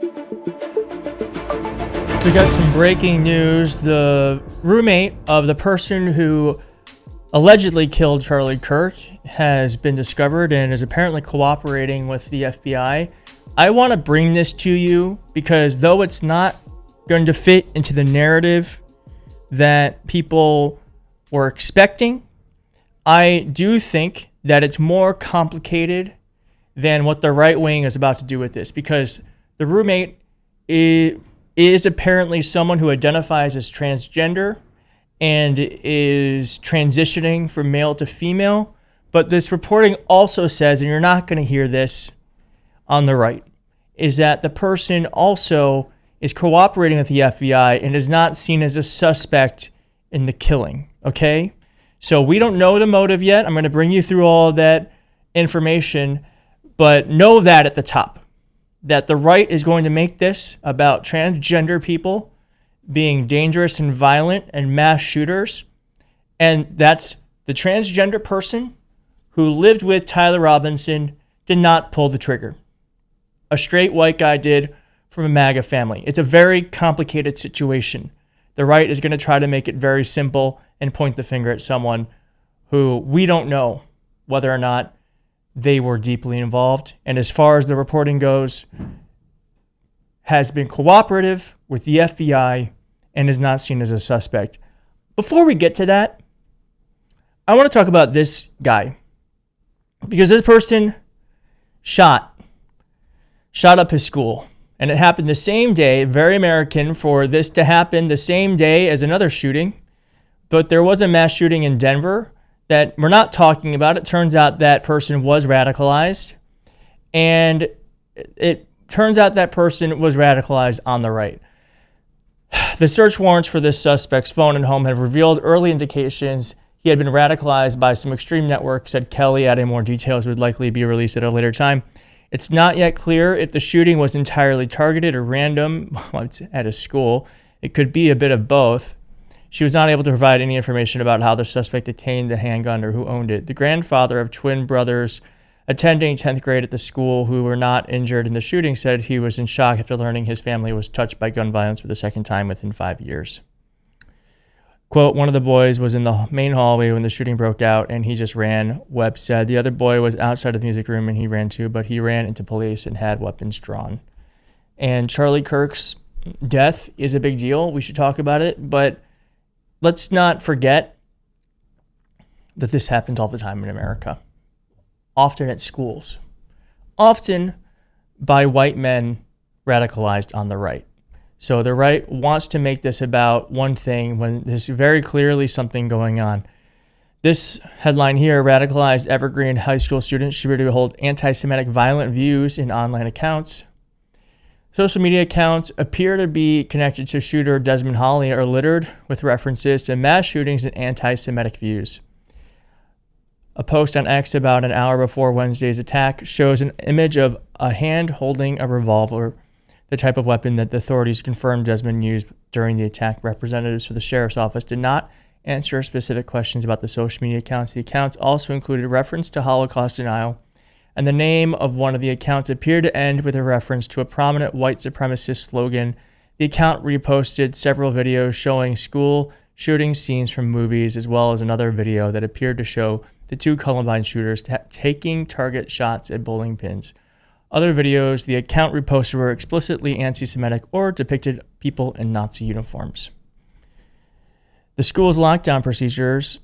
We got some breaking news. The roommate of the person who allegedly killed Charlie Kirk has been discovered and is apparently cooperating with the FBI. I want to bring this to you because though it's not going to fit into the narrative that people were expecting, I do think that it's more complicated than what the right wing is about to do with this, because the roommate is apparently someone who identifies as transgender and is transitioning from male to female. But this reporting also says, and you're not going to hear this on the right, is that the person also is cooperating with the FBI and is not seen as a suspect in the killing. Okay? So we don't know the motive yet. I'm going to bring you through all of that information, but know that at the top, that the right is going to make this about transgender people being dangerous and violent and mass shooters. And that's the transgender person who lived with Tyler Robinson did not pull the trigger. A straight white guy did from a MAGA family. It's a very complicated situation. The right is going to try to make it very simple and point the finger at someone who we don't know whether or not they were deeply involved. And as far as the reporting goes, has been cooperative with the FBI and is not seen as a suspect. Before we get to that, I want to talk about this guy, because this person shot up his school, and it happened the same day. Very American for this to happen the same day as another shooting. But there was a mass shooting in Denver that we're not talking about. It turns out that person was radicalized, and it turns out that person was radicalized on the right. The search warrants for this suspect's phone and home have revealed early indications he had been radicalized by some extreme network, said Kelly, adding more details would likely be released at a later time. It's not yet clear if the shooting was entirely targeted or random. Well, it's at a school. It could be a bit of both. She was not able to provide any information about how the suspect obtained the handgun or who owned it. The grandfather of twin brothers attending 10th grade at the school who were not injured in the shooting said he was in shock after learning his family was touched by gun violence for the second time within 5 years. Quote, one of the boys was in the main hallway when the shooting broke out and he just ran, Webb said. The other boy was outside of the music room and he ran too, but he ran into police and had weapons drawn. And Charlie Kirk's death is a big deal. We should talk about it, but let's not forget that this happens all the time in America. Often at schools. Often by white men radicalized on the right. So the right wants to make this about one thing when there's very clearly something going on. This headline here, radicalized Evergreen high school students should to hold anti-Semitic violent views in online accounts. Social media accounts appear to be connected to shooter Desmond Holley are littered with references to mass shootings and anti-Semitic views. A post on X about an hour before Wednesday's attack shows an image of a hand holding a revolver, the type of weapon that the authorities confirmed Desmond used during the attack. Representatives for the sheriff's office did not answer specific questions about the social media accounts. The accounts also included reference to Holocaust denial, and the name of one of the accounts appeared to end with a reference to a prominent white supremacist slogan. The account reposted several videos showing school shooting scenes from movies, as well as another video that appeared to show the two Columbine shooters taking target shots at bowling pins. Other videos the account reposted were explicitly anti-Semitic or depicted people in Nazi uniforms. The school's lockdown procedures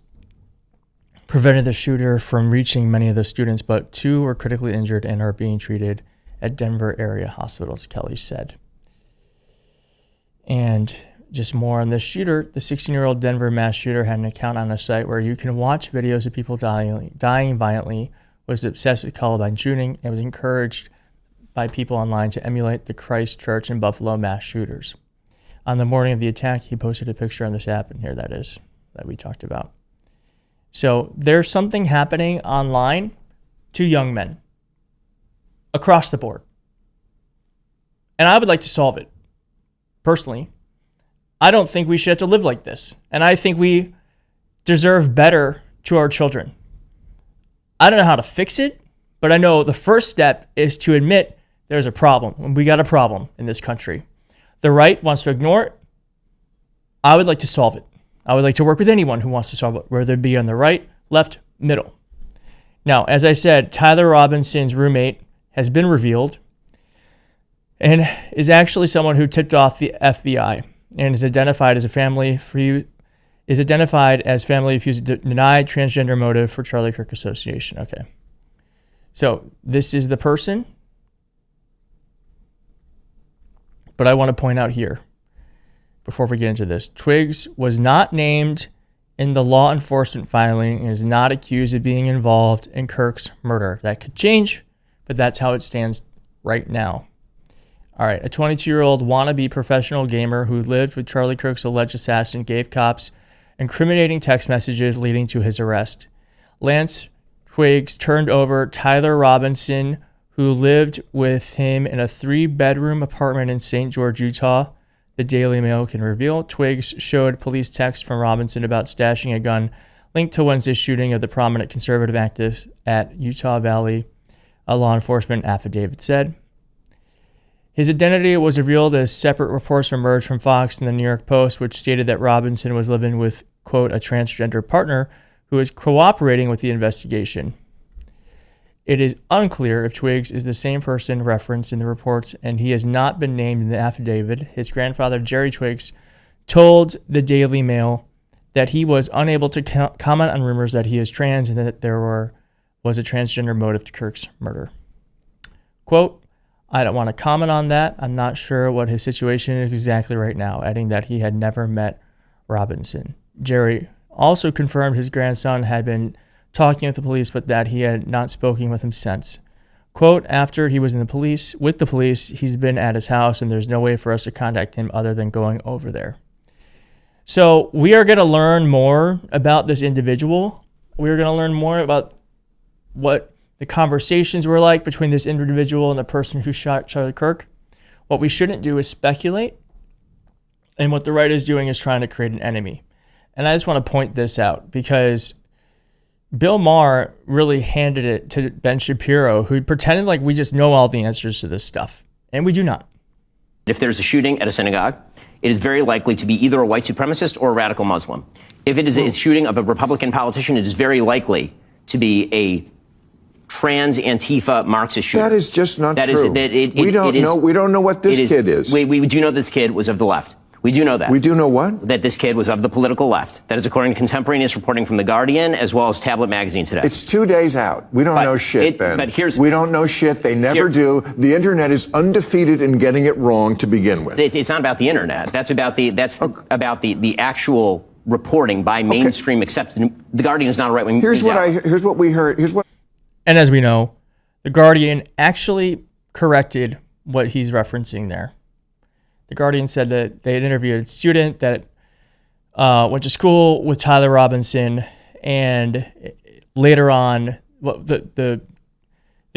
prevented the shooter from reaching many of the students, but two were critically injured and are being treated at Denver area hospitals, Kelly said. And just more on this shooter, the 16-year-old Denver mass shooter had an account on a site where you can watch videos of people dying violently, was obsessed with Columbine shooting, and was encouraged by people online to emulate the Christchurch and Buffalo mass shooters. On the morning of the attack, he posted a picture on this app, and here that is, that we talked about. So there's something happening online to young men across the board. And I would like to solve it. Personally, I don't think we should have to live like this. And I think we deserve better to our children. I don't know how to fix it, but I know the first step is to admit there's a problem. We got a problem in this country. The right wants to ignore it. I would like to solve it. I would like to work with anyone who wants to solve it, whether it be on the right, left, middle. Now, as I said, Tyler Robinson's roommate has been revealed and is actually someone who tipped off the FBI and is identified as family who denied transgender motive for Charlie Kirk Association. Okay. So this is the person. But I want to point out here, before we get into this, Twiggs was not named in the law enforcement filing and is not accused of being involved in Kirk's murder. That could change, but that's how it stands right now. All right, a 22-year-old wannabe professional gamer who lived with Charlie Kirk's alleged assassin gave cops incriminating text messages leading to his arrest. Lance Twiggs turned over Tyler Robinson, who lived with him in a 3-bedroom apartment in St. George, Utah. The Daily Mail can reveal Twiggs showed police text from Robinson about stashing a gun linked to Wednesday's shooting of the prominent conservative activist at Utah Valley, a law enforcement affidavit said. His identity was revealed as separate reports emerged from Fox and the New York Post, which stated that Robinson was living with, quote, a transgender partner who is cooperating with the investigation. It is unclear if Twiggs is the same person referenced in the reports, and he has not been named in the affidavit. His grandfather, Jerry Twiggs, told the Daily Mail that he was unable to comment on rumors that he is trans and that there was a transgender motive to Kirk's murder. Quote, I don't want to comment on that. I'm not sure what his situation is exactly right now, adding that he had never met Robinson. Jerry also confirmed his grandson had been talking with the police, but that he had not spoken with him since. Quote, after he was with the police, he's been at his house and there's no way for us to contact him other than going over there. So we are going to learn more about this individual. We're going to learn more about what the conversations were like between this individual and the person who shot Charlie Kirk. What we shouldn't do is speculate. And what the right is doing is trying to create an enemy. And I just want to point this out because Bill Maher really handed it to Ben Shapiro, who pretended like we just know all the answers to this stuff. And we do not. If there's a shooting at a synagogue, it is very likely to be either a white supremacist or a radical Muslim. If it is a shooting of a Republican politician, it is very likely to be a trans Antifa Marxist shooter. That is just not true. We don't know what this kid is. We do know this kid was of the left. We do know that. We do know what? That this kid was of the political left. That is according to contemporaneous reporting from The Guardian as well as Tablet Magazine today. It's 2 days out. We don't know shit, Ben. But we don't know shit. They never do. The internet is undefeated in getting it wrong to begin with. It's not about the internet. That's about the actual reporting by mainstream accepted. The Guardian is not a right-wing. Here's what we heard. And as we know, The Guardian actually corrected what he's referencing there. The Guardian said that they had interviewed a student that went to school with Tyler Robinson, and later on, the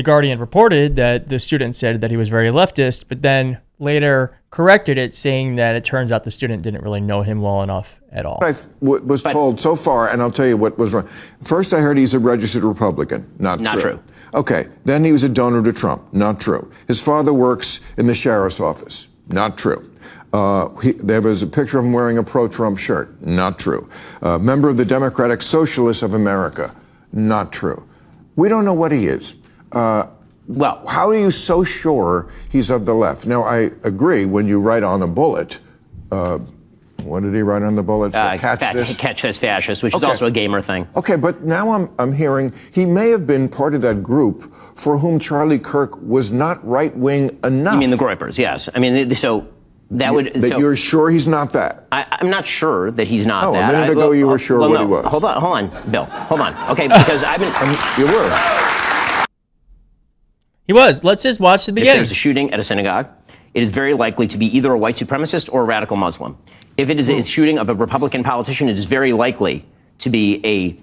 Guardian reported that the student said that he was very leftist, but then later corrected it, saying that it turns out the student didn't really know him well enough at all. I was told so far, and I'll tell you what was wrong. First, I heard he's a registered Republican. Not true. Okay. Then he was a donor to Trump. Not true. His father works in the sheriff's office. Not true. There was a picture of him wearing a pro-Trump shirt. Not true. Member of the Democratic Socialists of America. Not true. We don't know what he is. Well, how are you so sure he's of the left? Now, I agree when you write on a bullet, what did he write on the bullet? Catch this fascist, which is also a gamer thing. Okay, but now I'm hearing he may have been part of that group for whom Charlie Kirk was not right-wing enough. You mean the Groypers, yes. I mean, so that would... you're sure he's not that? I'm not sure that he's not that. A minute ago you were sure what he was. Hold on, Bill. Hold on. Okay, because I've been... You were. He was. Let's just watch the beginning. If there's a shooting at a synagogue, it is very likely to be either a white supremacist or a radical Muslim. If it is a shooting of a Republican politician, it is very likely to be a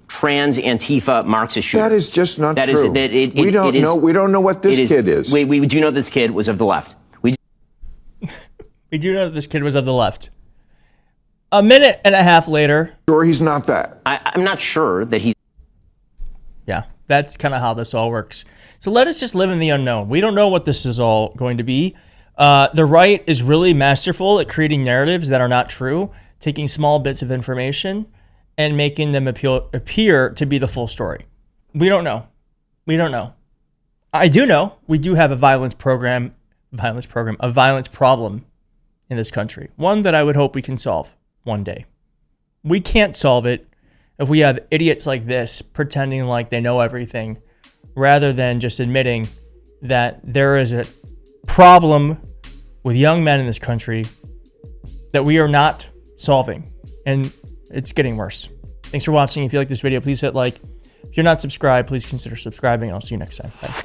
trans Antifa Marxist shooter. That is just not true. We don't know what this kid is. We do know this kid was of the left. We do know that this kid was of the left. A minute and a half later. Sure he's not that. I'm not sure that he's... Yeah. That's kind of how this all works. So let us just live in the unknown. We don't know what this is all going to be. The right is really masterful at creating narratives that are not true, taking small bits of information and making them appear to be the full story. We don't know. We don't know. I do know we do have a violence problem in this country. One that I would hope we can solve one day. We can't solve it if we have idiots like this pretending like they know everything rather than just admitting that there is a problem with young men in this country that we are not solving, and it's getting worse. Thanks for watching. If you like this video, please hit like. If you're not subscribed, please consider subscribing. I'll see you next time. Bye.